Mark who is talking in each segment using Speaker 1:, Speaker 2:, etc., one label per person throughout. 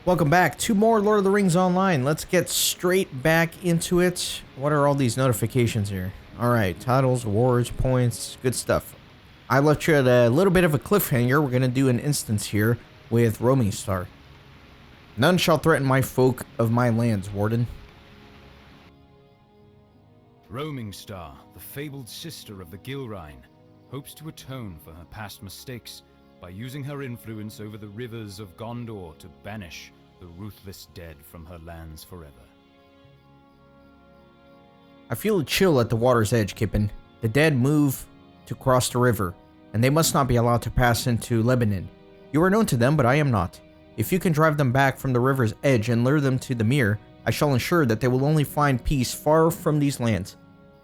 Speaker 1: Welcome back to more Lord of the Rings Online. Let's get straight back into it. What are all these notifications here? Alright, titles, awards, points, good stuff. I left you at a little bit of a cliffhanger. We're going to do an instance here with Roaming Star. None shall threaten my folk of my lands, Warden.
Speaker 2: Roaming Star, the fabled sister of the Gilrine, hopes to atone for her past mistakes by using her influence over the rivers of Gondor to banish the ruthless dead from her lands forever.
Speaker 1: I feel a chill at the water's edge, Kippen. The dead move to cross the river, and they must not be allowed to pass into Lebanon. You are known to them, but I am not. If you can drive them back from the river's edge and lure them to the mere, I shall ensure that they will only find peace far from these lands.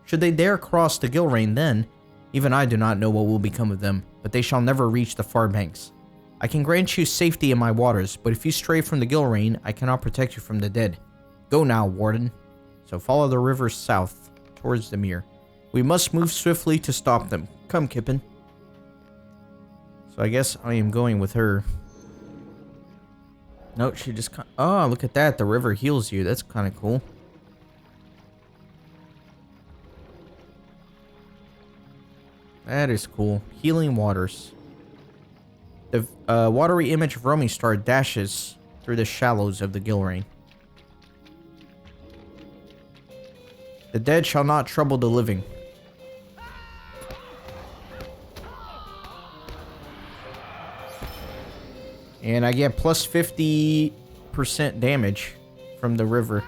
Speaker 1: Should they dare cross the Gilrine then, even I do not know what will become of them, but they shall never reach the far banks. I can grant you safety in my waters, but if you stray from the Gilrine, I cannot protect you from the dead. Go now, Warden. So follow the river south, towards the mere. We must move swiftly to stop them. Come, Kippen. So I guess I am going with her. No, she just... Oh, look at that. The river heals you. That's kind of cool. That is cool. Healing waters. The watery image of Roaming Star dashes through the shallows of the Gilrine. The dead shall not trouble the living. And I get plus 50% damage from the river.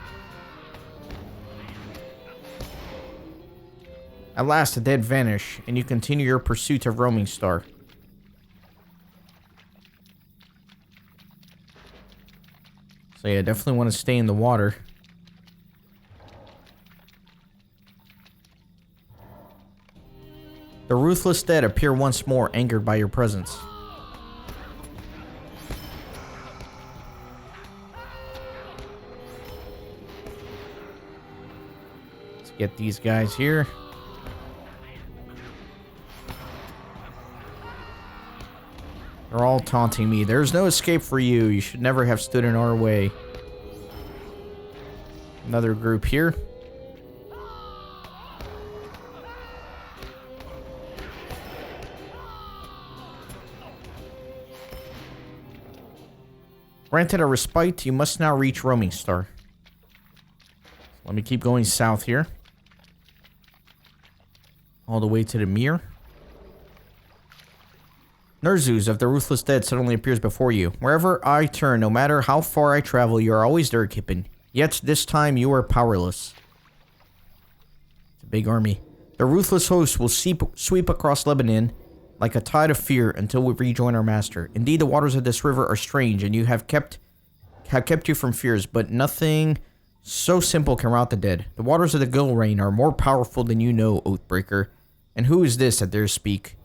Speaker 1: At last, the dead vanish, and you continue your pursuit of Roaming Star. So yeah, definitely want to stay in the water. The ruthless dead appear once more, angered by your presence. Let's get these guys here. They're all taunting me. There's no escape for you. You should never have stood in our way. Another group here. Granted a respite, you must now reach Roaming Star. Let me keep going south here. All the way to the mere. Ner'zhuz of the Ruthless Dead suddenly appears before you. Wherever I turn, no matter how far I travel, you are always there, Kippen. Yet this time you are powerless. It's a big army. The Ruthless host will sweep across Lebanon like a tide of fear until we rejoin our master. Indeed, the waters of this river are strange, and you have kept you from fears, but nothing so simple can rout the dead. The waters of the Gilrine are more powerful than you know, Oathbreaker. And who is this that dares speak?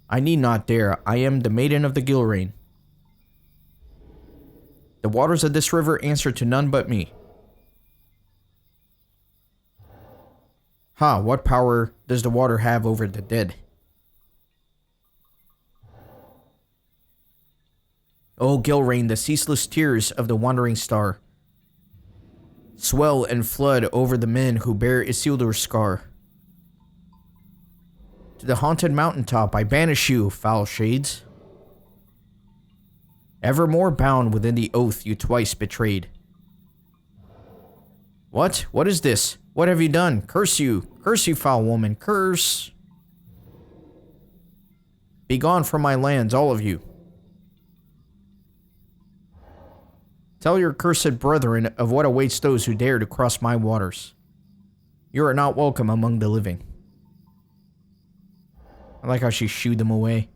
Speaker 1: I need not dare. I am the Maiden of the Gilrine. The waters of this river answer to none but me. Ha, what power does the water have over the dead? O Gilrine, the ceaseless tears of the wandering star swell and flood over the men who bear Isildur's scar. To the haunted mountaintop I banish you, foul shades. Evermore bound within the oath you twice betrayed. What? What is this? What have you done? Curse you, foul woman, curse. Begone from my lands, all of you. Tell your cursed brethren of what awaits those who dare to cross my waters. You are not welcome among the living. I like how she shooed them away.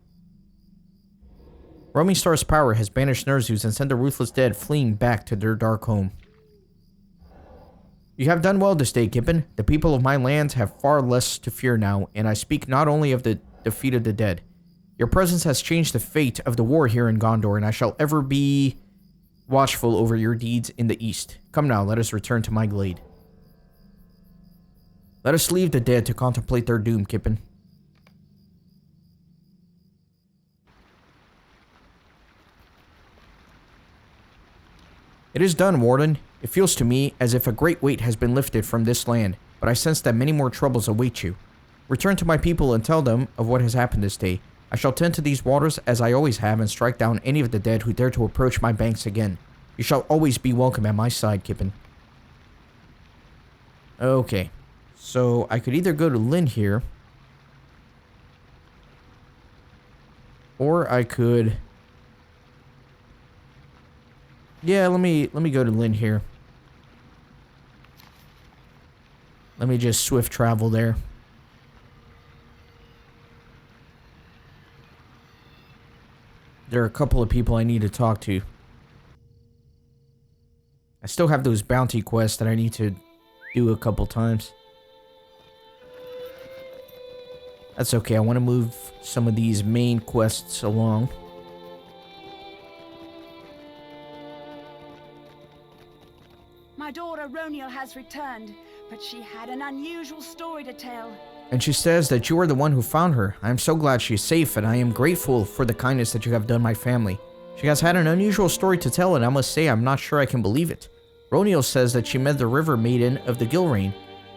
Speaker 1: Roaming Star's power has banished Ner'zhuz and sent the ruthless dead fleeing back to their dark home. You have done well this day, Kippen. The people of my lands have far less to fear now, and I speak not only of the defeat of the dead. Your presence has changed the fate of the war here in Gondor, and I shall ever be watchful over your deeds in the east. Come now, let us return to my glade. Let us leave the dead to contemplate their doom, Kippen. It is done, Warden. It feels to me as if a great weight has been lifted from this land, but I sense that many more troubles await you. Return to my people and tell them of what has happened this day. I shall tend to these waters as I always have and strike down any of the dead who dare to approach my banks again. You shall always be welcome at my side, Kippen. Okay. So, I could either go to Linhir, or I could... Yeah, let me go to Linhir. Let me just swift travel there. There are a couple of people I need to talk to. I still have those bounty quests that I need to do a couple times. That's okay, I want to move some of these main quests along.
Speaker 3: My daughter Roniel has returned, but she had an unusual story to tell.
Speaker 1: And she says that you are the one who found her. I am so glad she is safe, and I am grateful for the kindness that you have done my family. She has had an unusual story to tell, and I must say I'm not sure I can believe it. Roniel says that she met the river maiden of the Gilrain,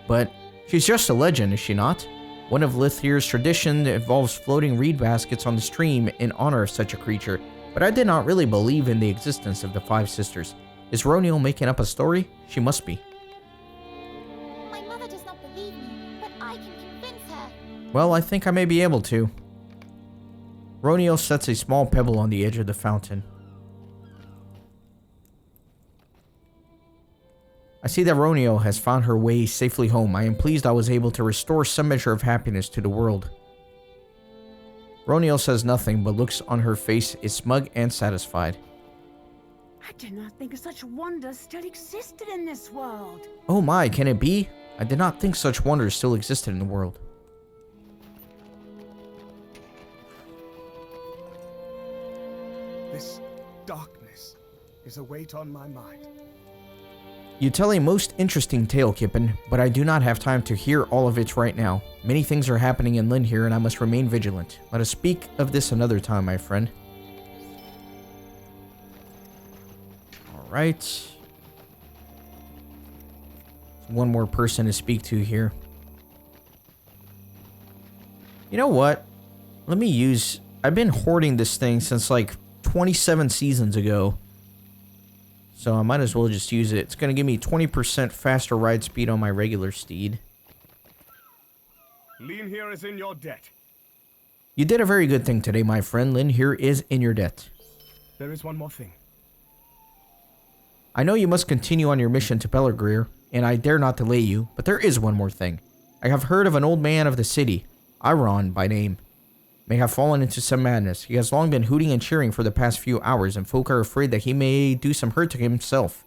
Speaker 1: but she's just a legend, is she not? One of Linhir's tradition involves floating reed baskets on the stream in honor of such a creature, but I did not really believe in the existence of the Five Sisters. Is Roniel making up a story? She must be.
Speaker 4: My mother does not believe me, but I can convince her.
Speaker 1: Well, I think I may be able to. Roniel sets a small pebble on the edge of the fountain. I see that Roniel has found her way safely home. I am pleased I was able to restore some measure of happiness to the world. Roniel says nothing, but looks on her face is smug and satisfied.
Speaker 3: I did not think such wonders still existed in this world.
Speaker 1: Oh my, can it be? I did not think such wonders still existed in the world.
Speaker 5: This darkness is a weight on my mind.
Speaker 1: You tell a most interesting tale, Kippen, but I do not have time to hear all of it right now. Many things are happening in Linhir, and I must remain vigilant. Let us speak of this another time, my friend. Alright. One more person to speak to here. You know what? Let me use... I've been hoarding this thing since like 27 seasons ago. So I might as well just use it. It's going to give me 20% faster ride speed on my regular steed.
Speaker 5: Linhir is in your debt.
Speaker 1: You did a very good thing today, my friend. Linhir is in your debt.
Speaker 5: There is one more thing.
Speaker 1: I know you must continue on your mission to Pelargir, and I dare not delay you, but there is one more thing. I have heard of an old man of the city, Iron by name, may have fallen into some madness. He has long been hooting and cheering for the past few hours, and folk are afraid that he may do some hurt to himself.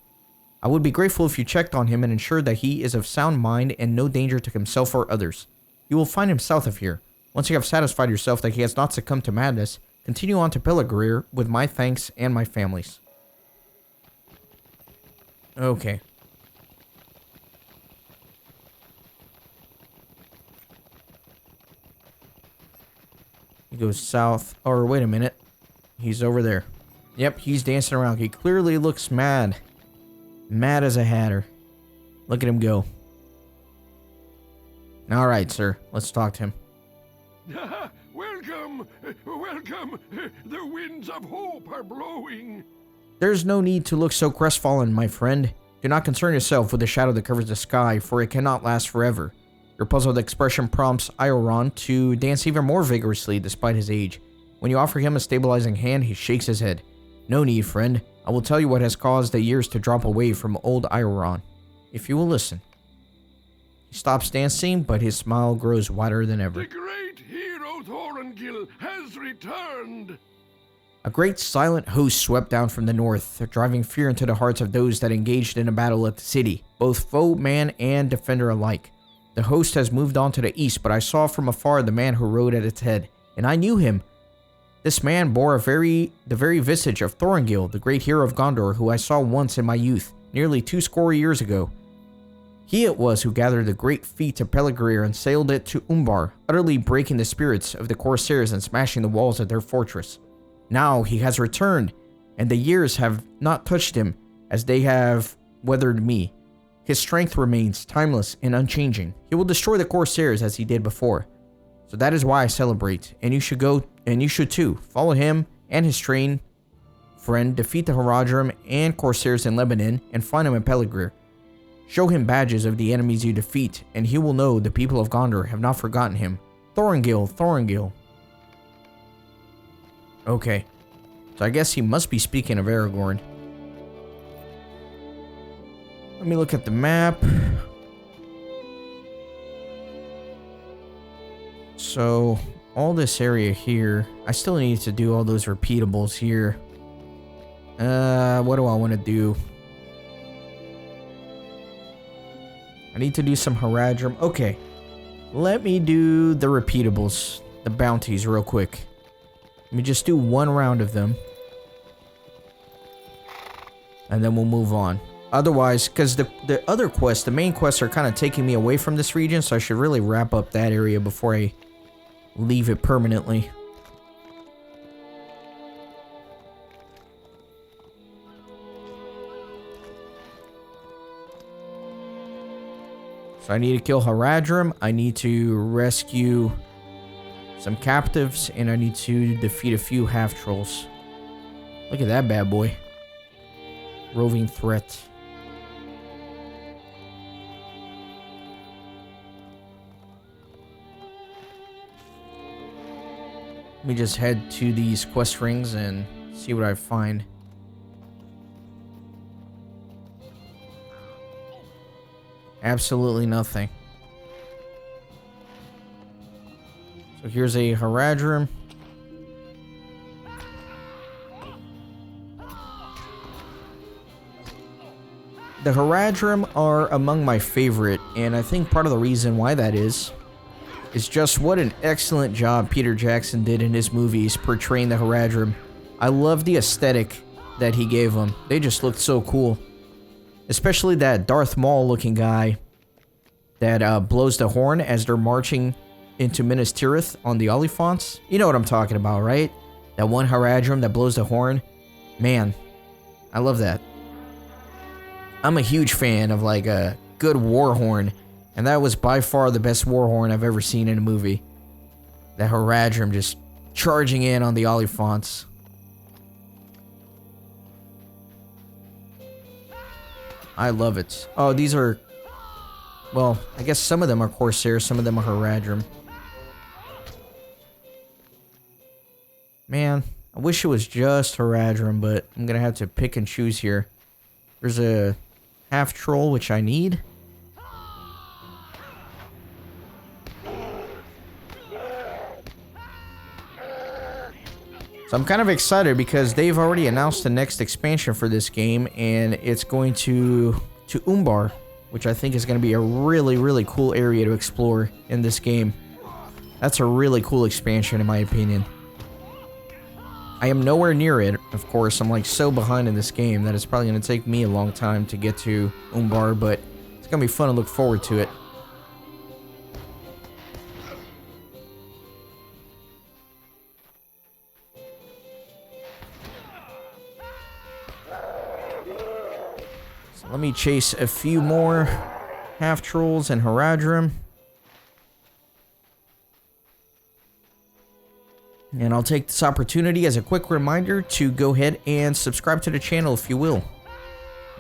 Speaker 1: I would be grateful if you checked on him and ensured that he is of sound mind and no danger to himself or others. You will find him south of here. Once you have satisfied yourself that he has not succumbed to madness, continue on to Pelargir with my thanks and my family's. Okay. He goes south. Or wait a minute. He's over there. Yep, he's dancing around. He clearly looks mad. Mad as a hatter. Look at him go. Alright, sir. Let's talk to him.
Speaker 6: Welcome! Welcome! The winds of hope are blowing!
Speaker 1: There's no need to look so crestfallen, my friend. Do not concern yourself with the shadow that covers the sky, for it cannot last forever. Your puzzled expression prompts J.R.R. to dance even more vigorously despite his age. When you offer him a stabilizing hand, he shakes his head. No need, friend. I will tell you what has caused the years to drop away from old J.R.R. if you will listen. He stops dancing, but his smile grows wider than ever.
Speaker 6: The great hero Thorongil has returned!
Speaker 1: A great silent host swept down from the north, driving fear into the hearts of those that engaged in a battle at the city, both foeman and defender alike. The host has moved on to the east, but I saw from afar the man who rode at its head, and I knew him. This man bore the very visage of Thorongil, the great hero of Gondor, who I saw once in my youth, nearly 20 years ago. He it was who gathered the great fleet to Pelargir and sailed it to Umbar, utterly breaking the spirits of the corsairs and smashing the walls of their fortress. Now he has returned, and the years have not touched him. as they have weathered me. His strength remains timeless and unchanging. He will destroy the Corsairs as he did before. So that is why I celebrate, and you should go, and you should too. Follow him and his train friend, defeat the Haradrim and Corsairs in Lebanon, and find him in Peligrir. Show him badges of the enemies you defeat, and he will know the people of Gondor have not forgotten him. Thorongil, Thorongil. Okay. So I guess he must be speaking of Aragorn. Let me look at the map. So, all this area here, I still need to do all those repeatables here. What do I want to do? I need to do some Haradrim. Okay. Let me do the repeatables, the bounties real quick. Let me just do one round of them. And then we'll move on. Otherwise, because the other quests, the main quests are kind of taking me away from this region, so I should really wrap up that area before I leave it permanently. So I need to kill Haradrim, I need to rescue some captives, and I need to defeat a few half-trolls. Look at that bad boy. Roving threat. Let me just head to these quest rings and see what I find. Absolutely nothing. So here's a Haradrim. The Haradrim are among my favorite, and I think part of the reason why that is just what an excellent job Peter Jackson did in his movies portraying the Haradrim. I love the aesthetic that he gave them. They just looked so cool. Especially that Darth Maul looking guy that blows the horn as they're marching into Minas Tirith on the Oliphants. You know what I'm talking about, right? That one Haradrim that blows the horn. Man, I love that. I'm a huge fan of like a good war horn, and that was by far the best war horn I've ever seen in a movie. That Haradrim just charging in on the Oliphants. I love it. Oh, these are... Well, I guess some of them are Corsairs, some of them are Haradrim. Man, I wish it was just Haradrim, but I'm gonna have to pick and choose here. There's a half-troll, which I need. So I'm kind of excited because they've already announced the next expansion for this game, and it's going to Umbar, which I think is going to be a really, really cool area to explore in this game. That's a really cool expansion in my opinion. I am nowhere near it, of course. I'm like so behind in this game that it's probably going to take me a long time to get to Umbar, but it's going to be fun to look forward to it. So let me chase a few more half-trolls and Haradrim. And I'll take this opportunity as a quick reminder to go ahead and subscribe to the channel if you will.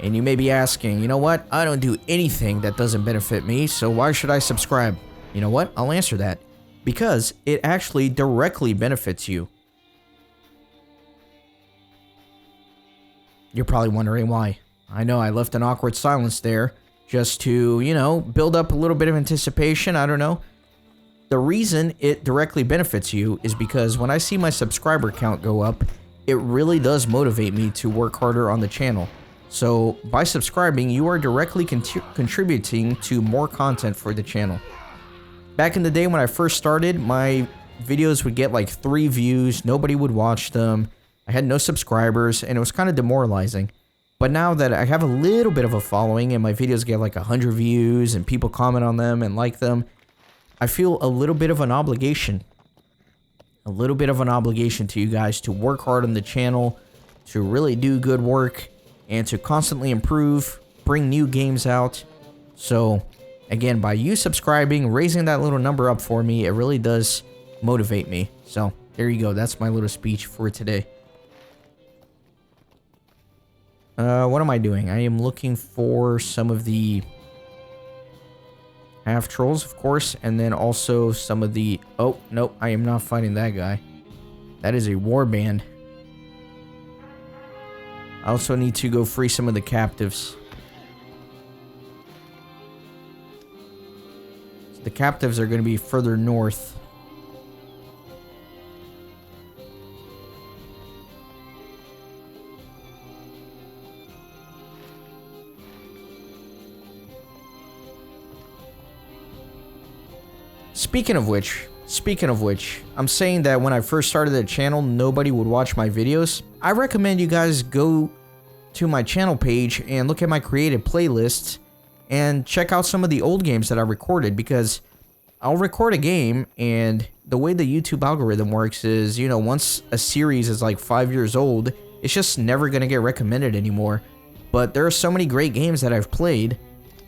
Speaker 1: And you may be asking, you know what? I don't do anything that doesn't benefit me, so why should I subscribe? You know what? I'll answer that. Because it actually directly benefits you. You're probably wondering why. I know I left an awkward silence there just to, you know, build up a little bit of anticipation. I don't know. The reason it directly benefits you is because when I see my subscriber count go up, it really does motivate me to work harder on the channel. So by subscribing, you are directly contributing to more content for the channel. Back in the day when I first started, my videos would get like 3 views, nobody would watch them, I had no subscribers, and it was kind of demoralizing. But now that I have a little bit of a following and my videos get like 100 views and people comment on them and like them, I feel a little bit of an obligation. A little bit of an obligation to you guys to work hard on the channel, to really do good work, and to constantly improve, bring new games out. So, again, by you subscribing, raising that little number up for me, it really does motivate me. So, there you go. That's my little speech for today. What am I doing? I am looking for some of the half trolls, of course, and then also some of the... Oh, nope, I am not fighting that guy. That is a warband. I also need to go free some of the captives. So the captives are going to be further north. Speaking of which, I'm saying that when I first started the channel, nobody would watch my videos. I recommend you guys go to my channel page and look at my created playlists and check out some of the old games that I recorded, because I'll record a game and the way the YouTube algorithm works is, you know, once a series is like 5 years old, it's just never going to get recommended anymore. But there are so many great games that I've played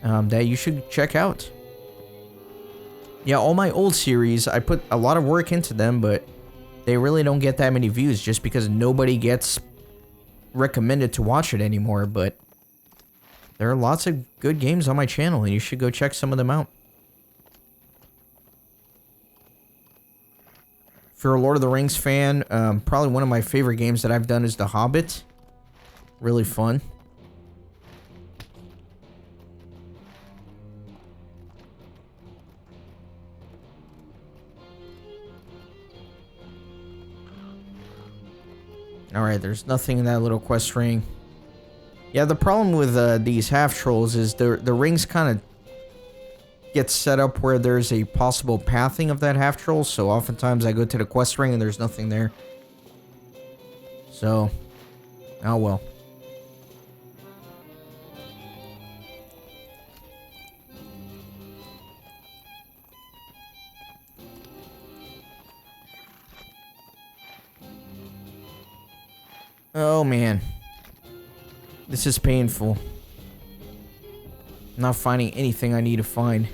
Speaker 1: that you should check out. Yeah, all my old series, I put a lot of work into them, but they really don't get that many views just because nobody gets recommended to watch it anymore. But there are lots of good games on my channel, and you should go check some of them out. If you're a Lord of the Rings fan, probably one of my favorite games that I've done is The Hobbit. Really fun. Alright, there's nothing in that little quest ring. Yeah, the problem with these half trolls is the rings kind of get set up where there's a possible pathing of that half troll, so oftentimes I go to the quest ring and there's nothing there. So, oh well. Oh man, this is painful. I'm not finding anything I need to find.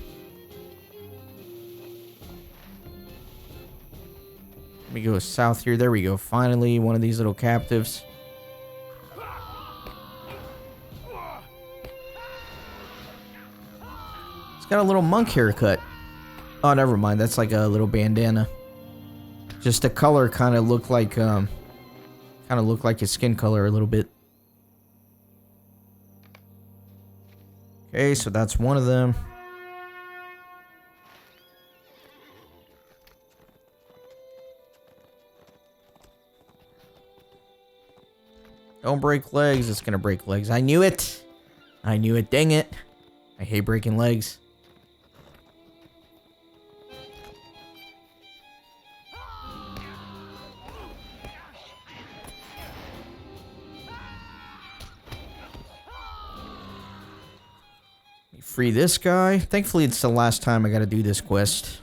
Speaker 1: Let me go south here. There we go. Finally, one of these little captives. It's got a little monk haircut. Oh, never mind. That's like a little bandana. Just the color kind of looked like his skin color a little bit. Okay, so that's one of them. Don't break legs. It's gonna break legs. I knew it. I knew it. Dang it. I hate breaking legs. Free this guy. Thankfully, it's the last time I gotta do this quest.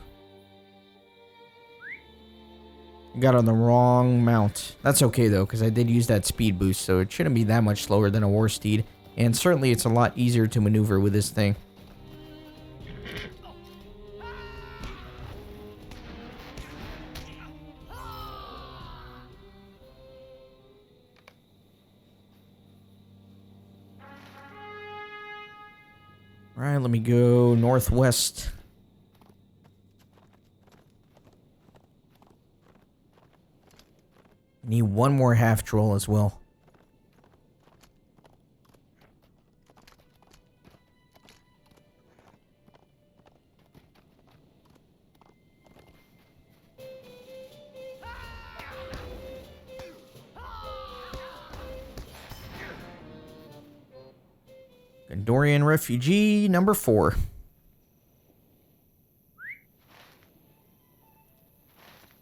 Speaker 1: Got on the wrong mount. That's okay, though, because I did use that speed boost, so it shouldn't be that much slower than a war steed. And certainly, it's a lot easier to maneuver with this thing. Alright, let me go northwest. Need one more half troll as well. Gondorian refugee number 4.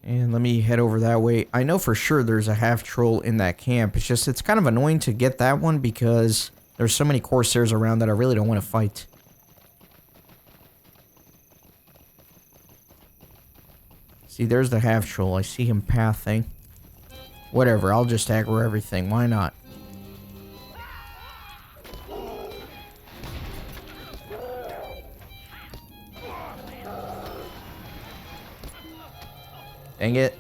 Speaker 1: And let me head over that way. I know for sure there's a half troll in that camp. It's just, it's kind of annoying to get that one because there's so many Corsairs around that I really don't want to fight. See, there's the half troll. I see him pathing. Whatever, I'll just aggro everything. Why not? Dang it.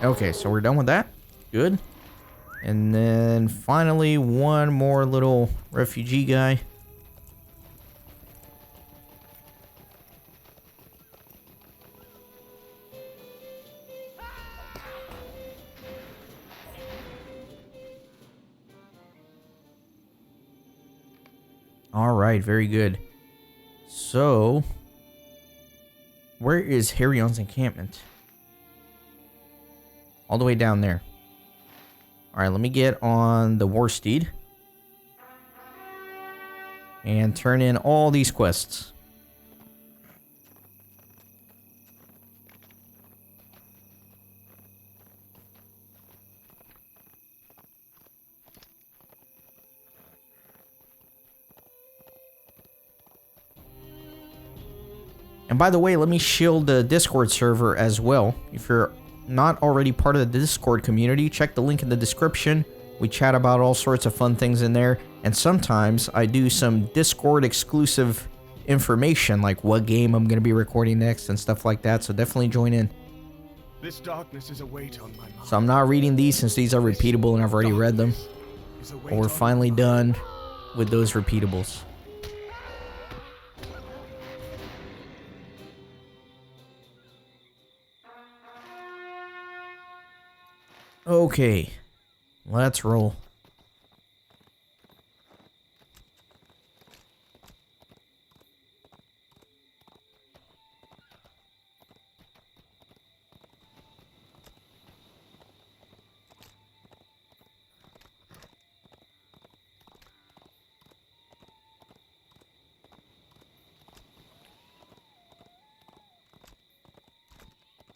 Speaker 1: Okay, so we're done with that. Good. And then finally, one more little refugee guy. All right, very good. So, where is Harion's encampment? All the way down there. All right, let me get on the war steed and turn in all these quests. And by the way, let me shield the Discord server as well. If you're not already part of the Discord community, check the link in the description. We chat about all sorts of fun things in there. And sometimes I do some Discord exclusive information, like what game I'm going to be recording next and stuff like that. So definitely join in.
Speaker 5: This darkness is a weight on my mind.
Speaker 1: So I'm not reading these since these are repeatable and I've already read them. But we're finally done with those repeatables. Okay, let's roll.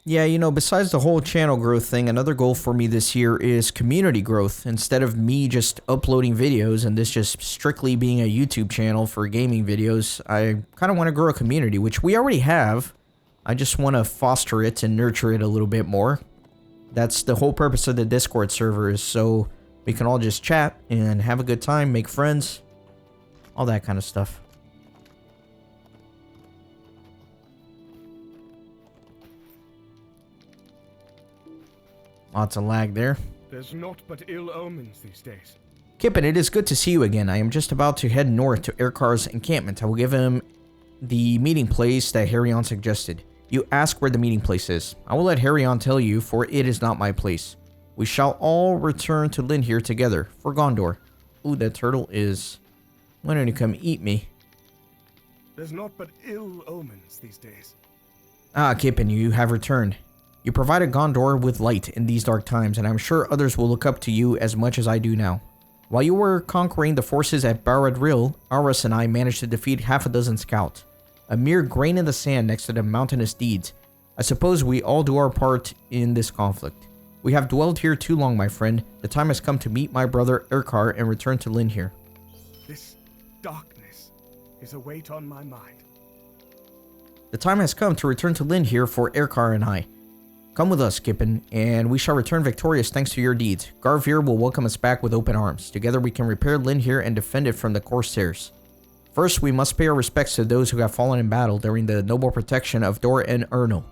Speaker 1: Yeah, you know, besides the whole channel growth thing, another goal for me this year is community growth. Instead of me just uploading videos and this just strictly being a YouTube channel for gaming videos, I kind of want to grow a community, which we already have. I just want to foster it and nurture it a little bit more. That's the whole purpose of the Discord server, is so we can all just chat and have a good time, make friends, all that kind of stuff. Lots of lag there.
Speaker 5: There's naught but ill omens these days.
Speaker 1: Kippen, it is good to see you again. I am just about to head north to J.R.R.'s encampment. I will give him the meeting place that Harion suggested. You ask where the meeting place is. I will let Harion tell you, for it is not my place. We shall all return to Linhir together, for Gondor. Ooh, that turtle is wanting to come eat me.
Speaker 5: There's naught but ill omens these days.
Speaker 1: Ah, Kippen, you have returned. You provided Gondor with light in these dark times, and I'm sure others will look up to you as much as I do now. While you were conquering the forces at Barad-rim, Aras and I managed to defeat half a dozen scouts. A mere grain in the sand next to the mountainous deeds. I suppose we all do our part in this conflict. We have dwelled here too long, my friend. The time has come to meet my brother J.R.R. and return to Linhir.
Speaker 5: This darkness is a weight on my mind.
Speaker 1: The time has come to return to Linhir for J.R.R. and I. Come with us, Kippen, and we shall return victorious thanks to your deeds. Garvir will welcome us back with open arms. Together we can repair Linhir and defend it from the Corsairs. First, we must pay our respects to those who have fallen in battle during the noble protection of Dor and Ernil.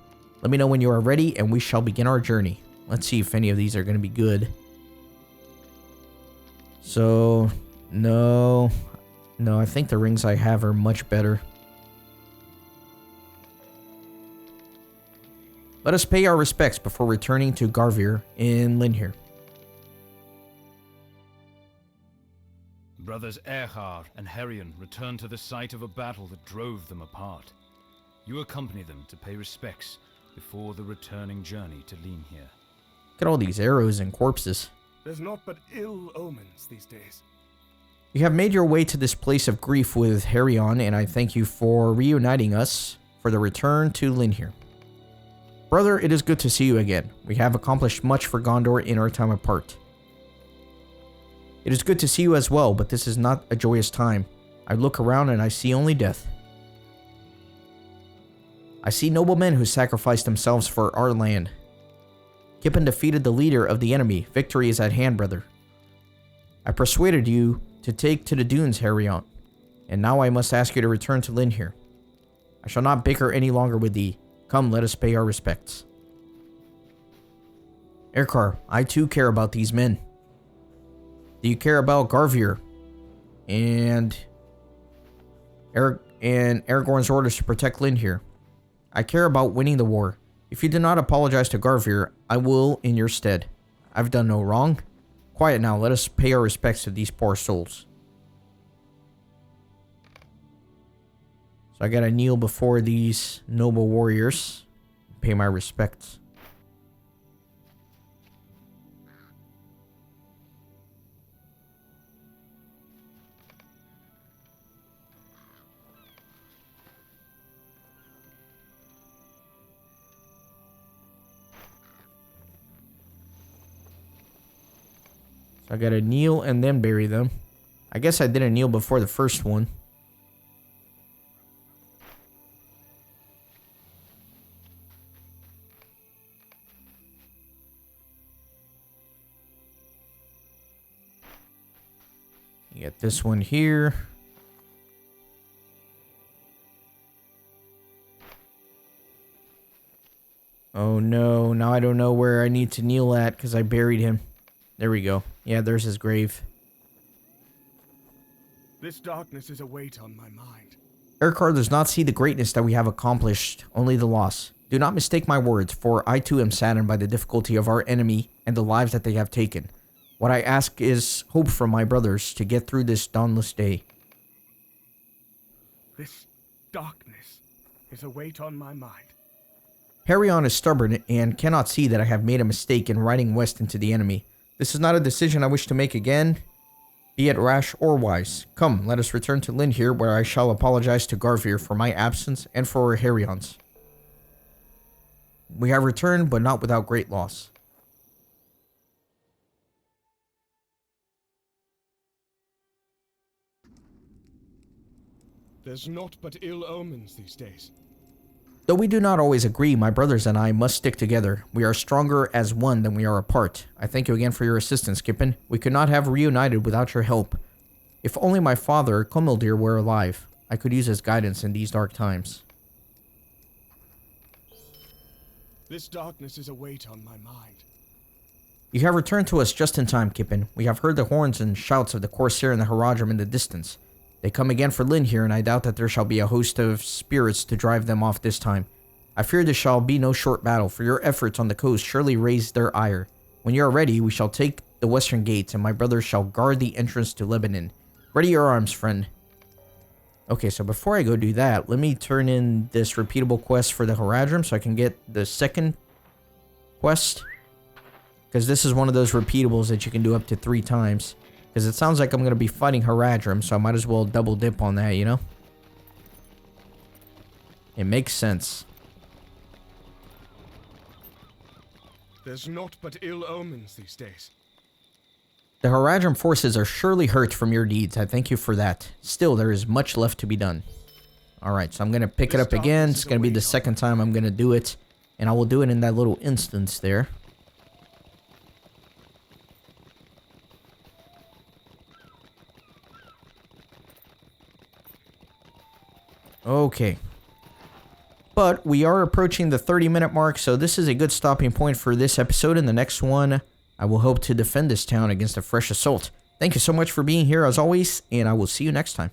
Speaker 1: Let me know when you are ready, and we shall begin our journey. Let's see if any of these are going to be good. So, no, I think the rings I have are much better. Let us pay our respects before returning to Garvir in Linhir.
Speaker 2: Brothers J.R.R. and Harion returned to the site of a battle that drove them apart. You accompany them to pay respects before the returning journey to Linhir.
Speaker 1: Look at all these arrows and corpses.
Speaker 5: There's naught but ill omens these days.
Speaker 1: You have made your way to this place of grief with Harion, and I thank you for reuniting us for the return to Linhir. Brother, it is good to see you again. We have accomplished much for Gondor in our time apart. It is good to see you as well, but this is not a joyous time. I look around and I see only death. I see noble men who sacrificed themselves for our land. Kippen defeated the leader of the enemy. Victory is at hand, brother. I persuaded you to take to the dunes, Harion, and now I must ask you to return to Linhir. I shall not bicker any longer with thee. Come, let us pay our respects. Erkar, I too care about these men. Do you care about Garvir and Aragorn's orders to protect Linhir? I care about winning the war. If you do not apologize to Garvir, I will in your stead. I've done no wrong. Quiet now, let us pay our respects to these poor souls. So I gotta kneel before these noble warriors. Pay my respects. So I gotta kneel and then bury them. I guess I didn't kneel before the first one. You get this one here. Oh no, now I don't know where I need to kneel at because I buried him. There we go. Yeah, there's his grave.
Speaker 5: This darkness is a weight on my mind.
Speaker 1: Erkar does not see the greatness that we have accomplished, only the loss. Do not mistake my words, for I too am saddened by the difficulty of our enemy and the lives that they have taken. What I ask is hope from my brothers to get through this dawnless day.
Speaker 5: This darkness is a weight on my mind.
Speaker 1: Harion is stubborn and cannot see that I have made a mistake in riding west into the enemy. This is not a decision I wish to make again, be it rash or wise. Come, let us return to Linhir, where I shall apologize to Garvir for my absence and for Harion's. We have returned, but not without great loss.
Speaker 5: There's naught but ill omens these days.
Speaker 1: Though we do not always agree, my brothers and I must stick together. We are stronger as one than we are apart. I thank you again for your assistance, Kippen. We could not have reunited without your help. If only my father, Komildir, were alive. I could use his guidance in these dark times.
Speaker 5: This darkness is a weight on my mind.
Speaker 1: You have returned to us just in time, Kippen. We have heard the horns and shouts of the Corsair and the Haradrim in the distance. They come again for Linhir, and I doubt that there shall be a host of spirits to drive them off this time. I fear this shall be no short battle, for your efforts on the coast surely raise their ire. When you are ready, we shall take the western gates, and my brothers shall guard the entrance to Lebanon. Ready your arms, friend. Okay, so before I go do that, let me turn in this repeatable quest for the Haradrim so I can get the second quest. Because this is one of those repeatables that you can do up to 3 times. Because it sounds like I'm going to be fighting Haradrim, so I might as well double dip on that, you know? It makes sense.
Speaker 5: There's naught but ill omens these days.
Speaker 1: The Haradrim forces are surely hurt from your deeds. I thank you for that. Still, there is much left to be done. Alright, so I'm going to pick it up again. It's going to be the second time I'm going to do it. And I will do it in that little instance there. Okay. But we are approaching the 30-minute mark, so this is a good stopping point for this episode. In the next one, I will hope to defend this town against a fresh assault. Thank you so much for being here as always, and I will see you next time.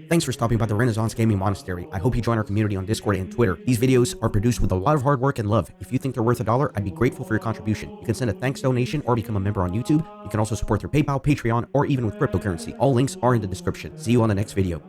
Speaker 7: Thanks for stopping by the Renaissance Gaming Monastery. I hope you join our community on Discord and Twitter. These videos are produced with a lot of hard work and love. If you think they're worth $1, I'd be grateful for your contribution. You can send a thanks donation or become a member on YouTube. You can also support through PayPal, Patreon, or even with cryptocurrency. All links are in the description. See you on the next video.